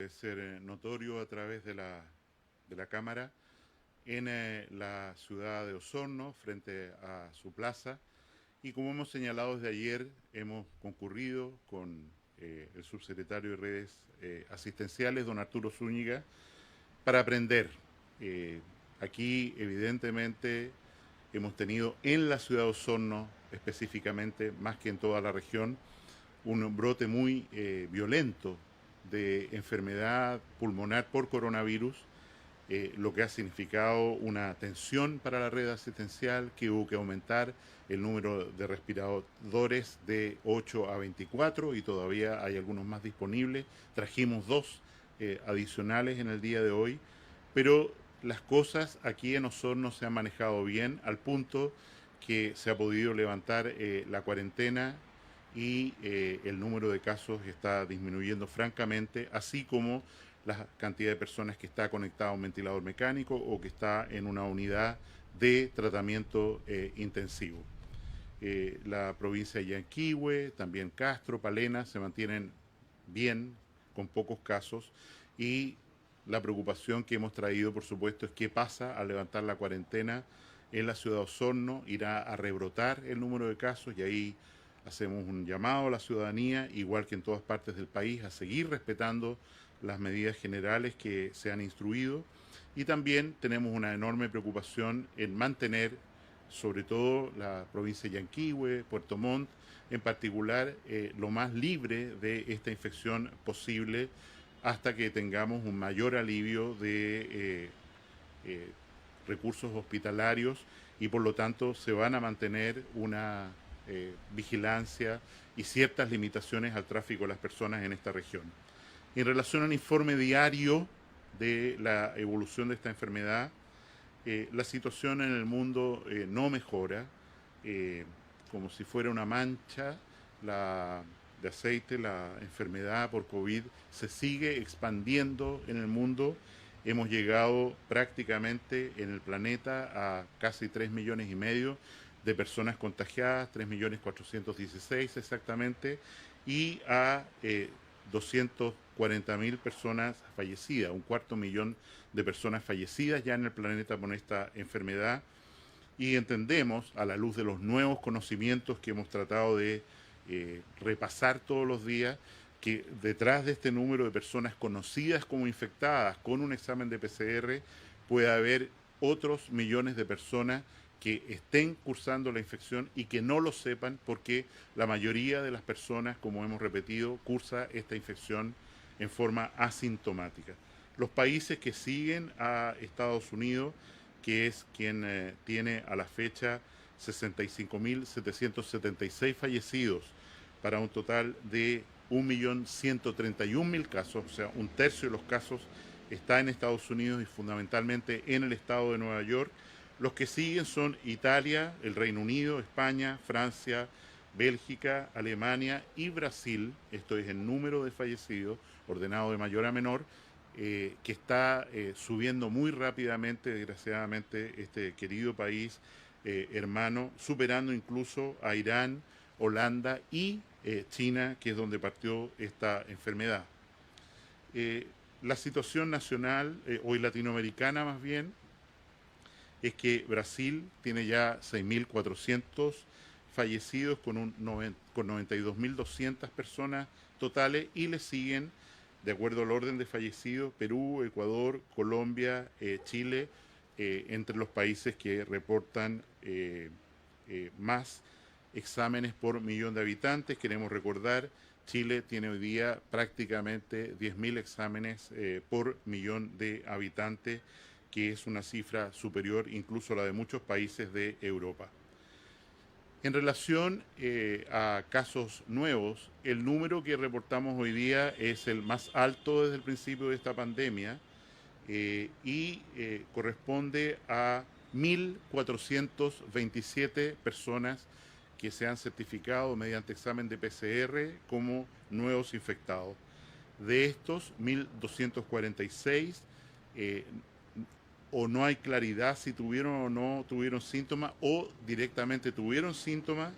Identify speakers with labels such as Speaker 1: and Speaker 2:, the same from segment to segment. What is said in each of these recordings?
Speaker 1: ser notorio a través de la Cámara en la ciudad de Osorno, frente a su plaza. Y como hemos señalado desde ayer, hemos concurrido con el subsecretario de Redes Asistenciales, don Arturo Zúñiga, para aprender. Eh, Aquí, evidentemente, hemos tenido en la ciudad de Osorno, específicamente, más que en toda la región, un brote muy violento de enfermedad pulmonar por coronavirus, lo que ha significado una tensión para la red asistencial, que hubo que aumentar el número de respiradores de 8 a 24 y todavía hay algunos más disponibles. Trajimos dos adicionales en el día de hoy, pero las cosas aquí en Osorno se han manejado bien al punto que se ha podido levantar la cuarentena y el número de casos está disminuyendo francamente, así como la cantidad de personas que está conectada a un ventilador mecánico o que está en una unidad de tratamiento intensivo. La provincia de Yanquihue, también Castro, Palena, se mantienen bien, con pocos casos, y la preocupación que hemos traído, por supuesto, es qué pasa al levantar la cuarentena en la ciudad de Osorno. Irá a rebrotar el número de casos y ahí hacemos un llamado a la ciudadanía, igual que en todas partes del país, a seguir respetando las medidas generales que se han instruido. Y también tenemos una enorme preocupación en mantener, sobre todo la provincia de Yanquihue, Puerto Montt, en particular, lo más libre de esta infección posible hasta que tengamos un mayor alivio de eh, recursos hospitalarios y por lo tanto se van a mantener una vigilancia y ciertas limitaciones al tráfico de las personas en esta región. En relación al informe diario de la evolución de esta enfermedad, la situación en el mundo no mejora, eh, como si fuera una mancha de aceite. La enfermedad por COVID se sigue expandiendo en el mundo. Hemos llegado prácticamente en el planeta a casi 3,5 millones de personas contagiadas, 3,416,000 exactamente, y a 240.000 personas fallecidas, un cuarto millón de personas fallecidas ya en el planeta por esta enfermedad. Y entendemos, a la luz de los nuevos conocimientos que hemos tratado de repasar todos los días, que detrás de este número de personas conocidas como infectadas con un examen de PCR puede haber otros millones de personas que estén cursando la infección y que no lo sepan, porque la mayoría de las personas, como hemos repetido, cursa esta infección en forma asintomática. Los países que siguen a Estados Unidos, que es quien tiene a la fecha 65.776 fallecidos para un total de 1.131.000 casos, o sea, un tercio de los casos está en Estados Unidos y fundamentalmente en el estado de Nueva York. Los que siguen son Italia, el Reino Unido, España, Francia, Bélgica, Alemania y Brasil. Esto es el número de fallecidos ordenado de mayor a menor, que está subiendo muy rápidamente, desgraciadamente, este querido país hermano, superando incluso a Irán, Holanda y China, que es donde partió esta enfermedad. Eh, la situación nacional, hoy latinoamericana más bien, es que Brasil tiene ya 6.400 fallecidos con 92.200 personas totales, y le siguen, de acuerdo al orden de fallecidos, Perú, Ecuador, Colombia, Chile, entre los países que reportan más exámenes por millón de habitantes. Queremos recordar, Chile tiene hoy día prácticamente 10.000 exámenes por millón de habitantes, que es una cifra superior incluso a la de muchos países de Europa. En relación a casos nuevos, el número que reportamos hoy día es el más alto desde el principio de esta pandemia, y corresponde a 1.427 personas que se han certificado mediante examen de PCR como nuevos infectados. De estos, 1.246 eh, o no hay claridad si tuvieron o no tuvieron síntomas, o directamente tuvieron síntomas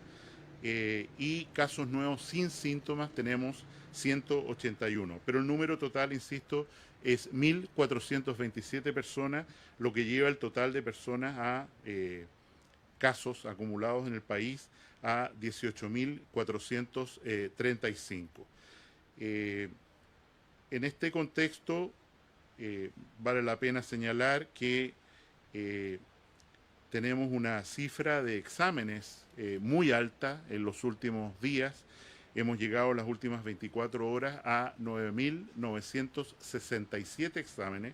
Speaker 1: y casos nuevos sin síntomas tenemos 181. Pero el número total, insisto, es 1.427 personas, lo que lleva el total de personas a casos acumulados en el país a 18.435. En este contexto, vale la pena señalar que tenemos una cifra de exámenes muy alta en los últimos días. Hemos llegado en las últimas 24 horas a 9.967 exámenes.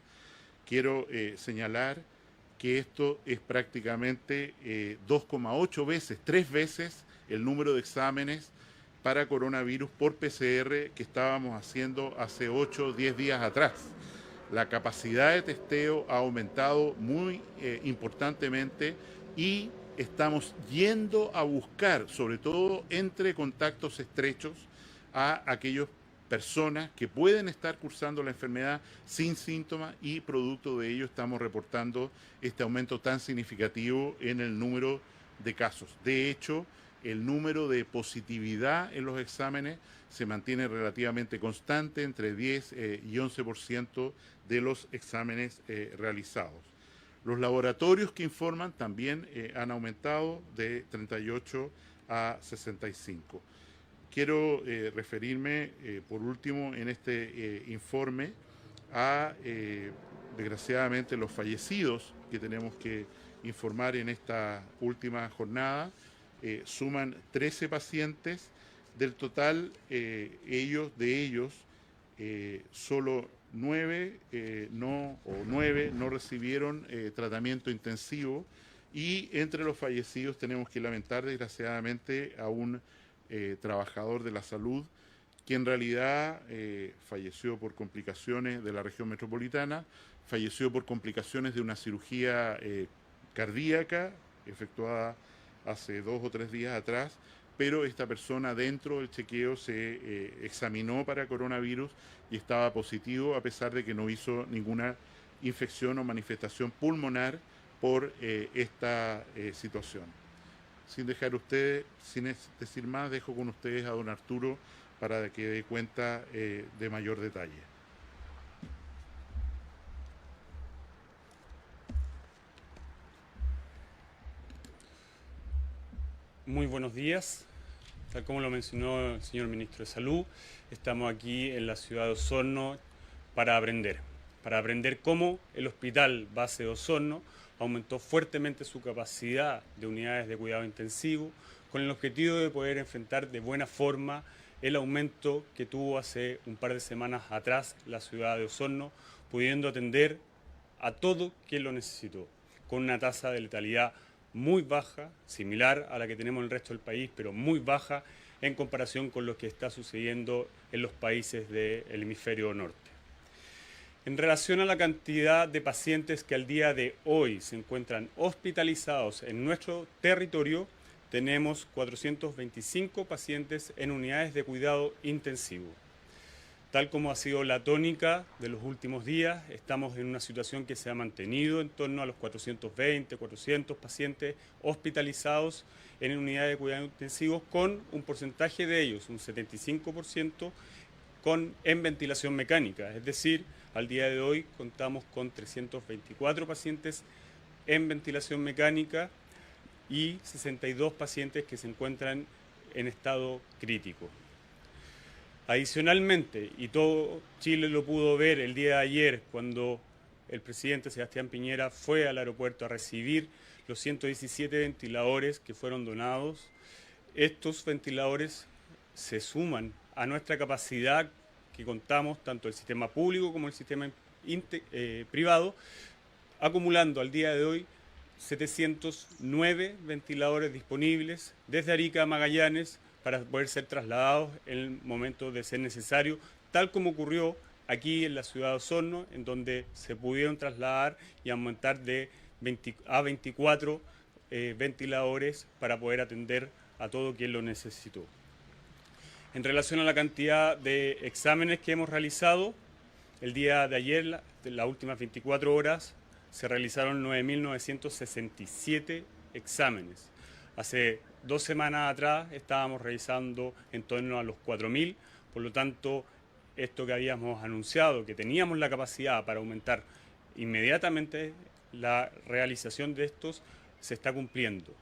Speaker 1: Quiero señalar que esto es prácticamente 2,8 veces, 3 veces el número de exámenes para coronavirus por PCR que estábamos haciendo hace 8 o 10 días atrás. La capacidad de testeo ha aumentado muy importantemente y estamos yendo a buscar, sobre todo entre contactos estrechos, a aquellas personas que pueden estar cursando la enfermedad sin síntomas y producto de ello estamos reportando este aumento tan significativo en el número de casos. De hecho, el número de positividad en los exámenes se mantiene relativamente constante, entre 10 y 11% de los exámenes realizados. Los laboratorios que informan también han aumentado de 38 a 65. Quiero referirme, por último, en este informe a, desgraciadamente, los fallecidos que tenemos que informar en esta última jornada. Suman 13 pacientes. Del total, de ellos, solo 9 no recibieron tratamiento intensivo y entre los fallecidos tenemos que lamentar desgraciadamente a un trabajador de la salud que en realidad falleció por complicaciones de la región metropolitana, falleció por complicaciones de una cirugía cardíaca efectuada hace 2 o 3 días atrás, pero esta persona dentro del chequeo se examinó para coronavirus y estaba positivo a pesar de que no hizo ninguna infección o manifestación pulmonar por esta situación. Sin decir más, dejo con ustedes a don Arturo para que dé cuenta de mayor detalle.
Speaker 2: Muy buenos días. Tal como lo mencionó el señor Ministro de Salud, estamos aquí en la ciudad de Osorno para aprender cómo el Hospital Base de Osorno aumentó fuertemente su capacidad de unidades de cuidado intensivo con el objetivo de poder enfrentar de buena forma el aumento que tuvo hace un par de semanas atrás la ciudad de Osorno, pudiendo atender a todo quien lo necesitó, con una tasa de letalidad muy baja, similar a la que tenemos en el resto del país, pero muy baja en comparación con lo que está sucediendo en los países del hemisferio norte. En relación a la cantidad de pacientes que al día de hoy se encuentran hospitalizados en nuestro territorio, tenemos 425 pacientes en unidades de cuidado intensivo. Tal como ha sido la tónica de los últimos días, estamos en una situación que se ha mantenido en torno a los 420, 400 pacientes hospitalizados en unidades de cuidado intensivos, con un porcentaje de ellos, un 75%, en ventilación mecánica. Es decir, al día de hoy contamos con 324 pacientes en ventilación mecánica y 62 pacientes que se encuentran en estado crítico. Adicionalmente, y todo Chile lo pudo ver el día de ayer cuando el presidente Sebastián Piñera fue al aeropuerto a recibir los 117 ventiladores que fueron donados, estos ventiladores se suman a nuestra capacidad que contamos, tanto el sistema público como el sistema privado, acumulando al día de hoy 709 ventiladores disponibles desde Arica a Magallanes, para poder ser trasladados en el momento de ser necesario, tal como ocurrió aquí en la ciudad de Osorno, en donde se pudieron trasladar y aumentar de 20 a 24 ventiladores para poder atender a todo quien lo necesitó. En relación a la cantidad de exámenes que hemos realizado, el día de ayer, las últimas 24 horas, se realizaron 9.967 exámenes. Hace 2 semanas atrás estábamos revisando en torno a los 4.000, por lo tanto, esto que habíamos anunciado, que teníamos la capacidad para aumentar inmediatamente la realización de estos, se está cumpliendo.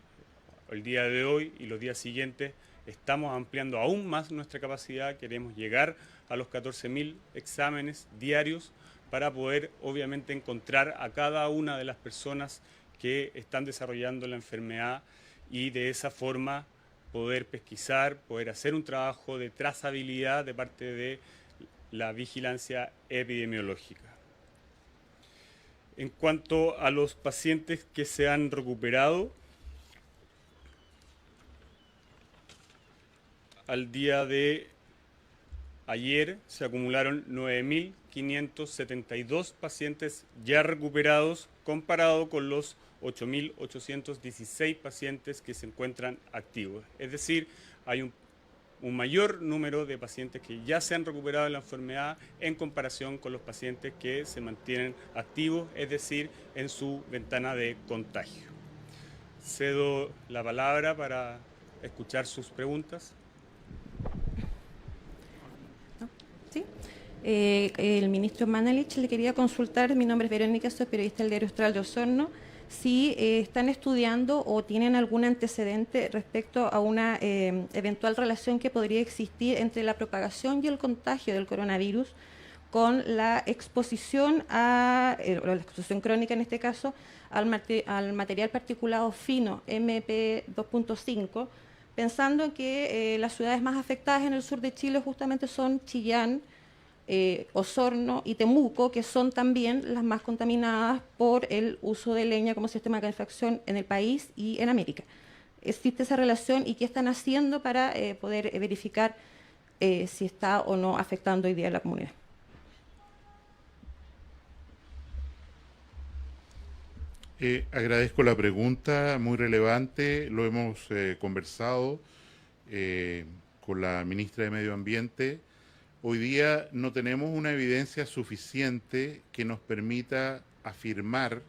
Speaker 2: El día de hoy y los días siguientes estamos ampliando aún más nuestra capacidad, queremos llegar a los 14.000 exámenes diarios para poder obviamente encontrar a cada una de las personas que están desarrollando la enfermedad y de esa forma poder pesquisar, poder hacer un trabajo de trazabilidad de parte de la vigilancia epidemiológica. En cuanto a los pacientes que se han recuperado, al día de ayer se acumularon 9.572 pacientes ya recuperados comparado con los 8.816 pacientes que se encuentran activos. Es decir, hay un mayor número de pacientes que ya se han recuperado de la enfermedad en comparación con los pacientes que se mantienen activos, es decir, en su ventana de contagio. Cedo la palabra para escuchar sus preguntas.
Speaker 3: ¿Sí? El ministro Mañalich le quería consultar, mi nombre es Verónica, soy periodista del Diario Austral de Osorno, si están estudiando o tienen algún antecedente respecto a una eventual relación que podría existir entre la propagación y el contagio del coronavirus con la exposición o la exposición crónica en este caso al material particulado fino MP2.5, pensando en que las ciudades más afectadas en el sur de Chile justamente son Chillán, Osorno y Temuco, que son también las más contaminadas por el uso de leña como sistema de calefacción en el país y en América. ¿Existe esa relación y qué están haciendo para poder verificar si está o no afectando hoy día a la comunidad?
Speaker 1: Agradezco la pregunta, muy relevante, lo hemos conversado con la ministra de Medio Ambiente. Hoy día no tenemos una evidencia suficiente que nos permita afirmar,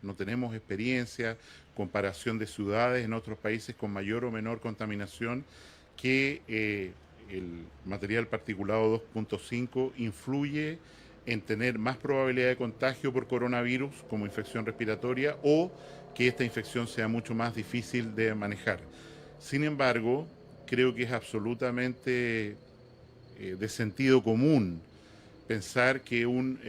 Speaker 1: no tenemos experiencia, comparación de ciudades en otros países con mayor o menor contaminación, que el material particulado 2.5 influye en tener más probabilidad de contagio por coronavirus como infección respiratoria o que esta infección sea mucho más difícil de manejar. Sin embargo, creo que es absolutamente de sentido común pensar que un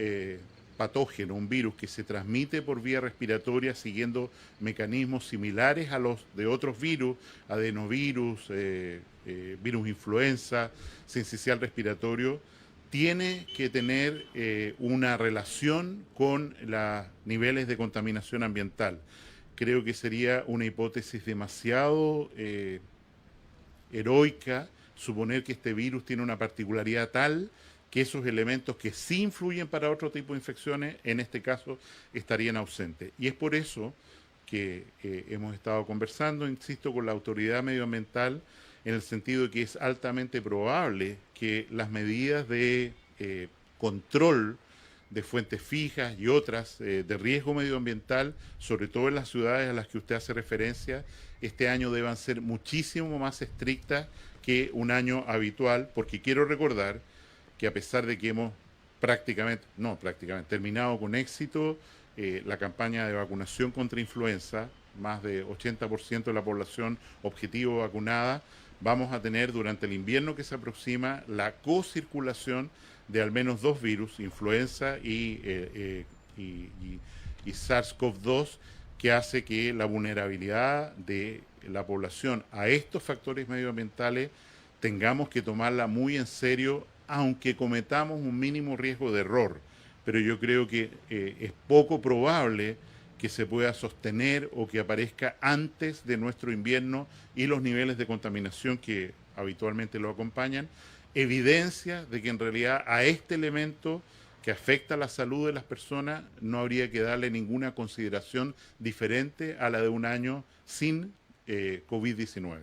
Speaker 1: patógeno, un virus que se transmite por vía respiratoria siguiendo mecanismos similares a los de otros virus, adenovirus, virus influenza, sincicial respiratorio, tiene que tener una relación con los niveles de contaminación ambiental. Creo que sería una hipótesis demasiado heroica suponer que este virus tiene una particularidad tal que esos elementos que sí influyen para otro tipo de infecciones, en este caso, estarían ausentes. Y es por eso que hemos estado conversando, insisto, con la autoridad medioambiental, en el sentido de que es altamente probable que las medidas de control de fuentes fijas y otras de riesgo medioambiental, sobre todo en las ciudades a las que usted hace referencia, este año deban ser muchísimo más estrictas que un año habitual, porque quiero recordar que a pesar de que hemos terminado con éxito la campaña de vacunación contra influenza, más de 80% de la población objetivo vacunada, vamos a tener durante el invierno que se aproxima la co-circulación de al menos 2 virus, influenza y SARS-CoV-2, que hace que la vulnerabilidad de la población a estos factores medioambientales tengamos que tomarla muy en serio, aunque cometamos un mínimo riesgo de error. Pero yo creo que es poco probable que se pueda sostener o que aparezca antes de nuestro invierno y los niveles de contaminación que habitualmente lo acompañan, evidencia de que en realidad a este elemento que afecta la salud de las personas no habría que darle ninguna consideración diferente a la de un año sin COVID-19.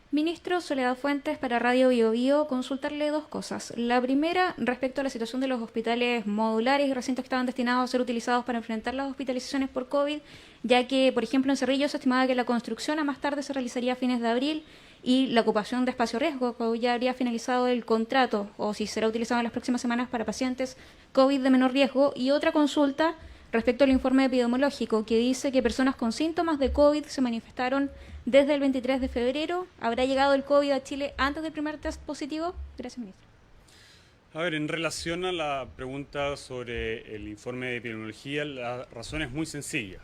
Speaker 4: Ministro, Soledad Fuentes para Radio Bio Bio, consultarle dos cosas. La primera, respecto a la situación de los hospitales modulares y recintos que estaban destinados a ser utilizados para enfrentar las hospitalizaciones por COVID, ya que, por ejemplo, en Cerrillo se estimaba que la construcción a más tarde se realizaría a fines de abril y la ocupación de espacio riesgo, que ya habría finalizado el contrato, o si será utilizado en las próximas semanas para pacientes COVID de menor riesgo. Y otra consulta respecto al informe epidemiológico, que dice que personas con síntomas de COVID se manifestaron desde el 23 de febrero. ¿Habrá llegado el COVID a Chile antes del primer test positivo? Gracias, ministro.
Speaker 2: A ver, en relación a la pregunta sobre el informe de epidemiología, la razón es muy sencilla.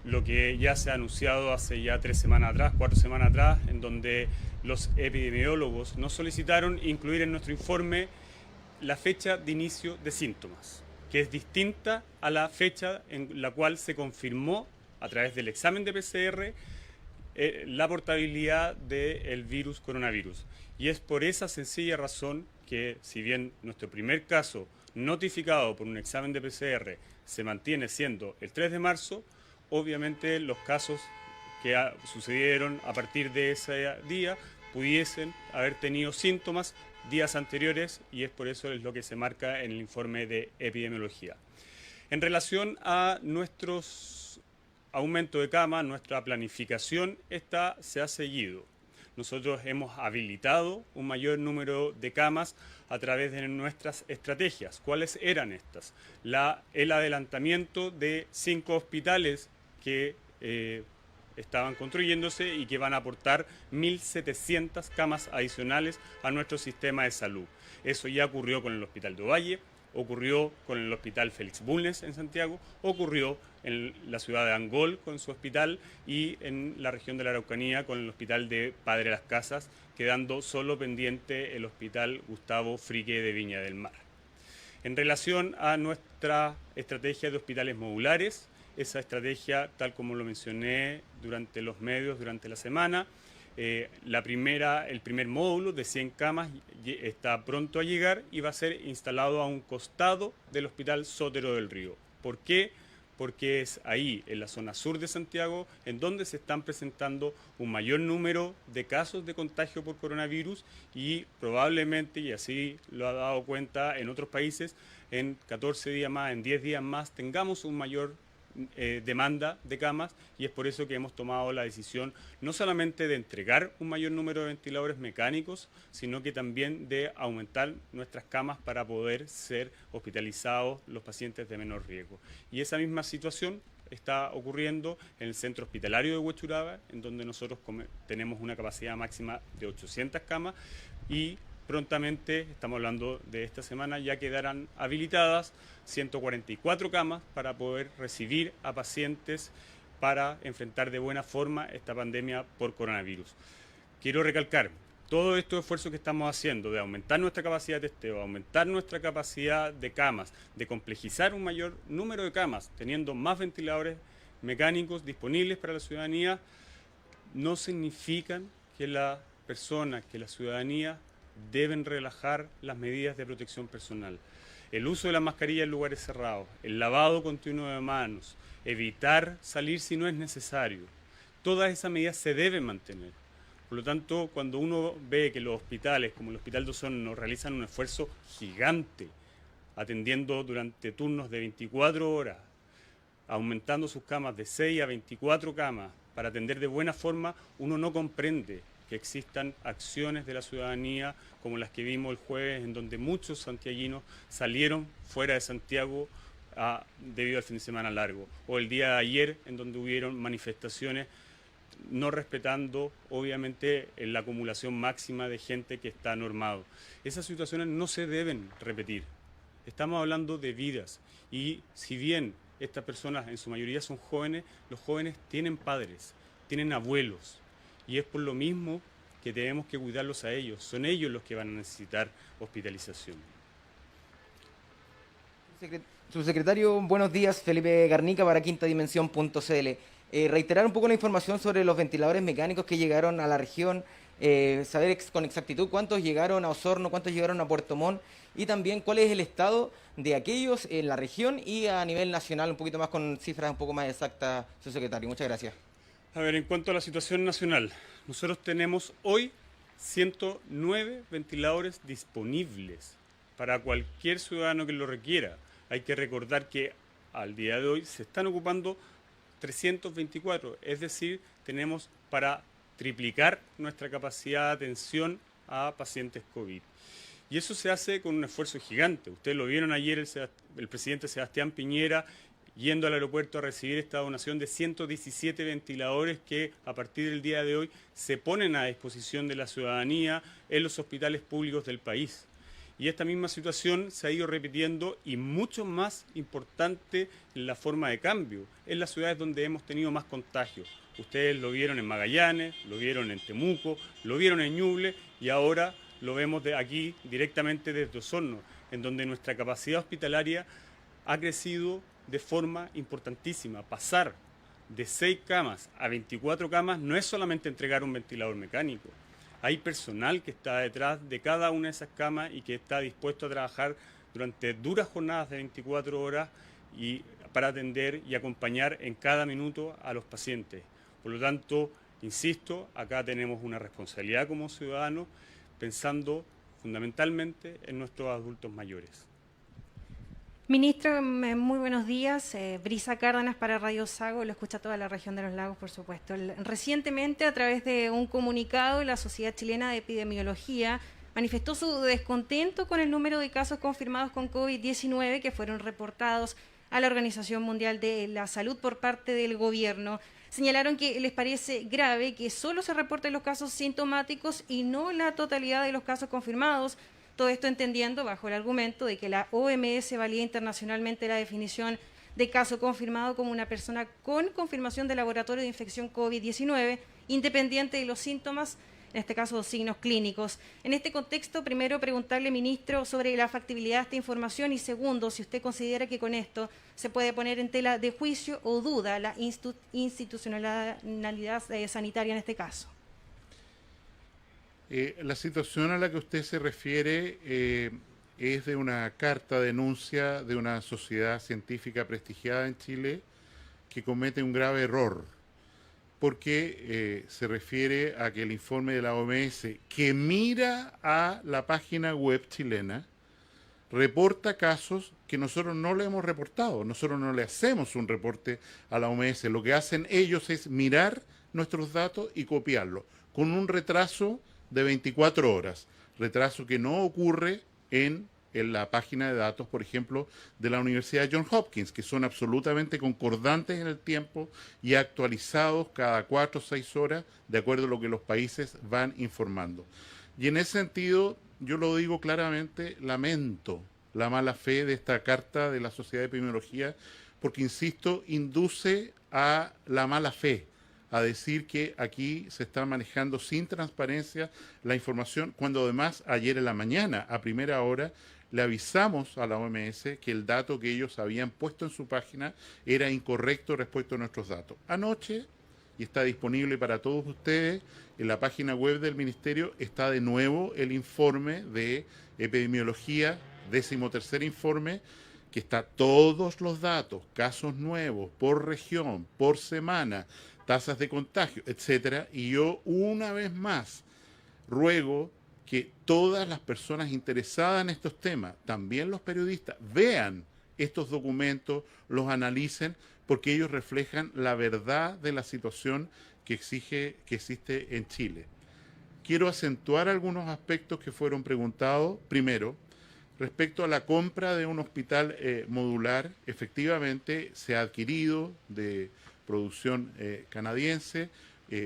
Speaker 2: Lo que ya se ha anunciado hace ya 3 semanas atrás, 4 semanas atrás, en donde los epidemiólogos nos solicitaron incluir en nuestro informe la fecha de inicio de síntomas, que es distinta a la fecha en la cual se confirmó a través del examen de PCR la portabilidad del virus coronavirus. Y es por esa sencilla razón que, si bien nuestro primer caso notificado por un examen de PCR se mantiene siendo el 3 de marzo, obviamente los casos que sucedieron a partir de ese día pudiesen haber tenido síntomas días anteriores, y es por eso es lo que se marca en el informe de epidemiología. En relación a nuestros aumentos de cama, nuestra planificación se ha seguido. Nosotros hemos habilitado un mayor número de camas a través de nuestras estrategias. ¿Cuáles eran estas? El adelantamiento de 5 hospitales que estaban construyéndose y que van a aportar 1.700 camas adicionales a nuestro sistema de salud. Eso ya ocurrió con el Hospital de Ovalle, ocurrió con el Hospital Félix Bulnes en Santiago, ocurrió en la ciudad de Angol con su hospital y en la región de la Araucanía con el Hospital de Padre Las Casas, quedando solo pendiente el Hospital Gustavo Frique de Viña del Mar. En relación a nuestra estrategia de hospitales modulares, esa estrategia, tal como lo mencioné durante los medios, durante la semana, el primer módulo de 100 camas está pronto a llegar y va a ser instalado a un costado del Hospital Sotero del Río. ¿Por qué? Porque es ahí, en la zona sur de Santiago, en donde se están presentando un mayor número de casos de contagio por coronavirus y probablemente, y así lo ha dado cuenta en otros países, en 14 días más, en 10 días más, tengamos un mayor demanda de camas, y es por eso que hemos tomado la decisión no solamente de entregar un mayor número de ventiladores mecánicos, sino que también de aumentar nuestras camas para poder ser hospitalizados los pacientes de menor riesgo. Y esa misma situación está ocurriendo en el centro hospitalario de Huechuraba, en donde nosotros tenemos una capacidad máxima de 800 camas y prontamente, estamos hablando de esta semana, ya quedarán habilitadas 144 camas para poder recibir a pacientes para enfrentar de buena forma esta pandemia por coronavirus. Quiero recalcar, todos estos esfuerzos que estamos haciendo de aumentar nuestra capacidad de testeo, aumentar nuestra capacidad de camas, de complejizar un mayor número de camas, teniendo más ventiladores mecánicos disponibles para la ciudadanía, no significan que la persona, que la ciudadanía deben relajar las medidas de protección personal. El uso de la mascarilla en lugares cerrados, el lavado continuo de manos, evitar salir si no es necesario, todas esas medidas se deben mantener. Por lo tanto, cuando uno ve que los hospitales, como el Hospital de Osorno, realizan un esfuerzo gigante, atendiendo durante turnos de 24 horas, aumentando sus camas de 6 a 24 camas, para atender de buena forma, uno no comprende que existan acciones de la ciudadanía como las que vimos el jueves, en donde muchos santiaguinos salieron fuera de Santiago debido al fin de semana largo, o el día de ayer, en donde hubieron manifestaciones no respetando obviamente la acumulación máxima de gente que está normado. Esas situaciones no se deben repetir. Estamos hablando de vidas, y si bien estas personas en su mayoría son jóvenes, los jóvenes tienen padres, tienen abuelos, y es por lo mismo que tenemos que cuidarlos a ellos. Son ellos los que van a necesitar hospitalización.
Speaker 5: Subsecretario, buenos días. Felipe Garnica para quintadimensión.cl. Reiterar un poco la información sobre los ventiladores mecánicos que llegaron a la región, saber con exactitud cuántos llegaron a Osorno, cuántos llegaron a Puerto Montt, y también cuál es el estado de aquellos en la región y a nivel nacional, un poquito más con cifras un poco más exactas, subsecretario. Muchas gracias.
Speaker 2: A ver, en cuanto a la situación nacional, nosotros tenemos hoy 109 ventiladores disponibles para cualquier ciudadano que lo requiera. Hay que recordar que al día de hoy se están ocupando 324, es decir, tenemos para triplicar nuestra capacidad de atención a pacientes COVID. Y eso se hace con un esfuerzo gigante. Ustedes lo vieron ayer, el presidente Sebastián Piñera yendo al aeropuerto a recibir esta donación de 117 ventiladores que a partir del día de hoy se ponen a disposición de la ciudadanía en los hospitales públicos del país. Y esta misma situación se ha ido repitiendo y mucho más importante en la forma de cambio, en las ciudades donde hemos tenido más contagios. Ustedes lo vieron en Magallanes, lo vieron en Temuco, lo vieron en Ñuble y ahora lo vemos de aquí directamente desde Osorno, en donde nuestra capacidad hospitalaria ha crecido de forma importantísima. Pasar de 6 camas a 24 camas no es solamente entregar un ventilador mecánico. Hay personal que está detrás de cada una de esas camas y que está dispuesto a trabajar durante duras jornadas de 24 horas y para atender y acompañar en cada minuto a los pacientes. Por lo tanto, insisto, acá tenemos una responsabilidad como ciudadanos pensando fundamentalmente en nuestros adultos mayores.
Speaker 6: Ministro, muy buenos días. Brisa Cárdenas para Radio Sago, lo escucha toda la región de los lagos, por supuesto. Recientemente, a través de un comunicado, la Sociedad Chilena de Epidemiología manifestó su descontento con el número de casos confirmados con COVID-19 que fueron reportados a la Organización Mundial de la Salud por parte del gobierno. Señalaron que les parece grave que solo se reporten los casos sintomáticos y no la totalidad de los casos confirmados. Todo esto entendiendo bajo el argumento de que la OMS valida internacionalmente la definición de caso confirmado como una persona con confirmación de laboratorio de infección COVID-19, independiente de los síntomas, en este caso los signos clínicos. En este contexto, primero preguntarle, ministro, sobre la factibilidad de esta información y segundo, si usted considera que con esto se puede poner en tela de juicio o duda la institucionalidad sanitaria en este caso.
Speaker 1: La situación a la que usted se refiere es de una carta denuncia de una sociedad científica prestigiada en Chile que comete un grave error, porque se refiere a que el informe de la OMS, que mira a la página web chilena, reporta casos que nosotros no le hemos reportado. Nosotros no le hacemos un reporte a la OMS. Lo que hacen ellos es mirar nuestros datos y copiarlos, con un retraso de 24 horas, retraso que no ocurre en la página de datos, por ejemplo, de la Universidad Johns Hopkins, que son absolutamente concordantes en el tiempo y actualizados cada 4 o 6 horas, de acuerdo a lo que los países van informando. Y en ese sentido, yo lo digo claramente, lamento la mala fe de esta carta de la Sociedad de Epidemiología, porque, insisto, induce a la mala fe, a decir que aquí se está manejando sin transparencia la información, cuando además ayer en la mañana, a primera hora, le avisamos a la OMS que el dato que ellos habían puesto en su página era incorrecto respecto a nuestros datos. Anoche, y está disponible para todos ustedes, en la página web del Ministerio está de nuevo el informe de epidemiología, 13º informe, que está todos los datos, casos nuevos, por región, por semana, tasas de contagio, etcétera, y yo una vez más ruego que todas las personas interesadas en estos temas, también los periodistas, vean estos documentos, los analicen, porque ellos reflejan la verdad de la situación que existe en Chile. Quiero acentuar algunos aspectos que fueron preguntados. Primero, respecto a la compra de un hospital modular, efectivamente se ha adquirido de producción canadiense,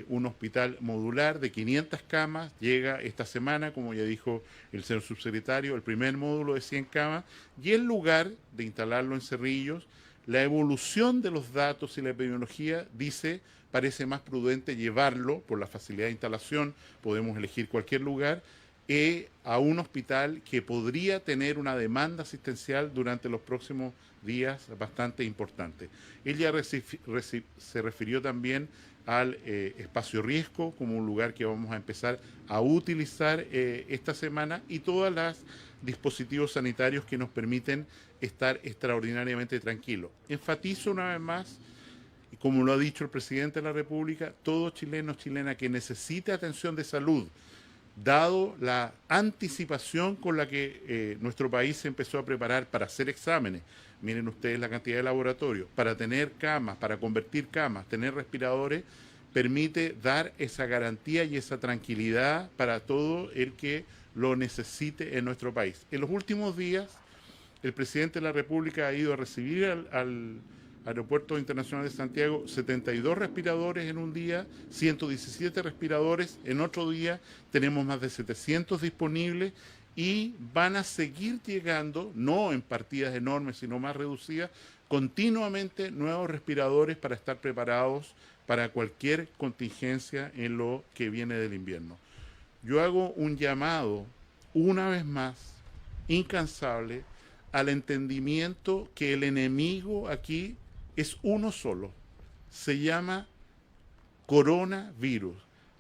Speaker 1: un hospital modular de 500 camas, llega esta semana, como ya dijo el señor subsecretario, el primer módulo de 100 camas, y en lugar de instalarlo en Cerrillos, la evolución de los datos y la epidemiología dice, parece más prudente llevarlo, por la facilidad de instalación, podemos elegir cualquier lugar, a un hospital que podría tener una demanda asistencial durante los próximos días bastante importante. Ella se refirió también al espacio riesgo como un lugar que vamos a empezar a utilizar esta semana y todos los dispositivos sanitarios que nos permiten estar extraordinariamente tranquilos. Enfatizo una vez más como lo ha dicho el presidente de la República, todo chileno o chilena que necesite atención de salud, dado la anticipación con la que nuestro país se empezó a preparar para hacer exámenes, miren ustedes la cantidad de laboratorios, para tener camas, para convertir camas, tener respiradores, permite dar esa garantía y esa tranquilidad para todo el que lo necesite en nuestro país. En los últimos días, el presidente de la República ha ido a recibir al Aeropuerto Internacional de Santiago 72 respiradores en un día, 117 respiradores en otro día, tenemos más de 700 disponibles y van a seguir llegando, no en partidas enormes, sino más reducidas, continuamente nuevos respiradores para estar preparados para cualquier contingencia en lo que viene del invierno. Yo hago un llamado, una vez más, incansable, al entendimiento que el enemigo aquí es uno solo. Se llama coronavirus,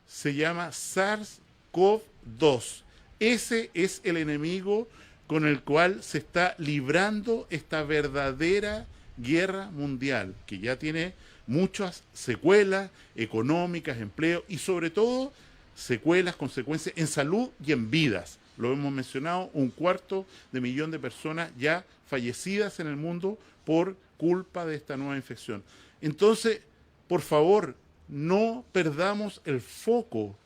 Speaker 1: se llama SARS-CoV-2. Ese es el enemigo con el cual se está librando esta verdadera guerra mundial, que ya tiene muchas secuelas económicas, empleo y sobre todo secuelas, consecuencias en salud y en vidas. Lo hemos mencionado, 250.000 de personas ya fallecidas en el mundo por culpa de esta nueva infección. Entonces, por favor, no perdamos el foco.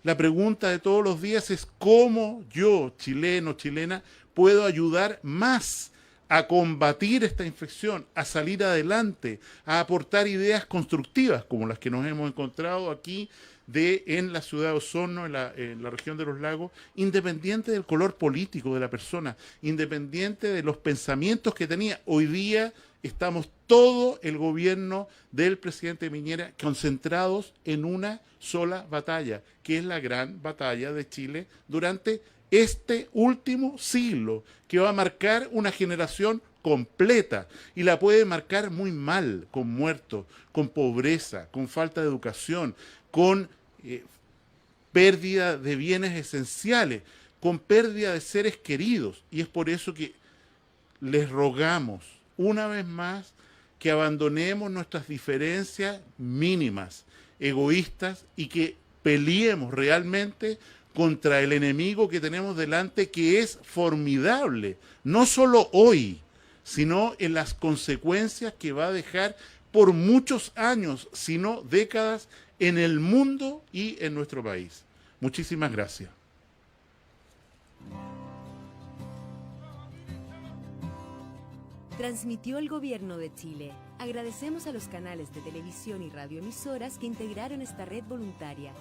Speaker 1: La pregunta de todos los días es cómo yo, chileno, chilena, puedo ayudar más a combatir esta infección, a salir adelante, a aportar ideas constructivas como las que nos hemos encontrado aquí en la ciudad de Osorno, en la región de los lagos, independiente del color político de la persona, independiente de los pensamientos que tenía. Hoy día estamos todo el gobierno del presidente Piñera concentrados en una sola batalla, que es la gran batalla de Chile durante este último siglo, que va a marcar una generación completa y la puede marcar muy mal, con muertos, con pobreza, con falta de educación, con pérdida de bienes esenciales, con pérdida de seres queridos. Y es por eso que les rogamos una vez más que abandonemos nuestras diferencias mínimas, egoístas, y que peleemos realmente contra el enemigo que tenemos delante, que es formidable, no solo hoy, sino en las consecuencias que va a dejar por muchos años, sino décadas, en el mundo y en nuestro país. Muchísimas gracias.
Speaker 7: Transmitió el Gobierno de Chile. Agradecemos a los canales de televisión y radioemisoras que integraron esta red voluntaria.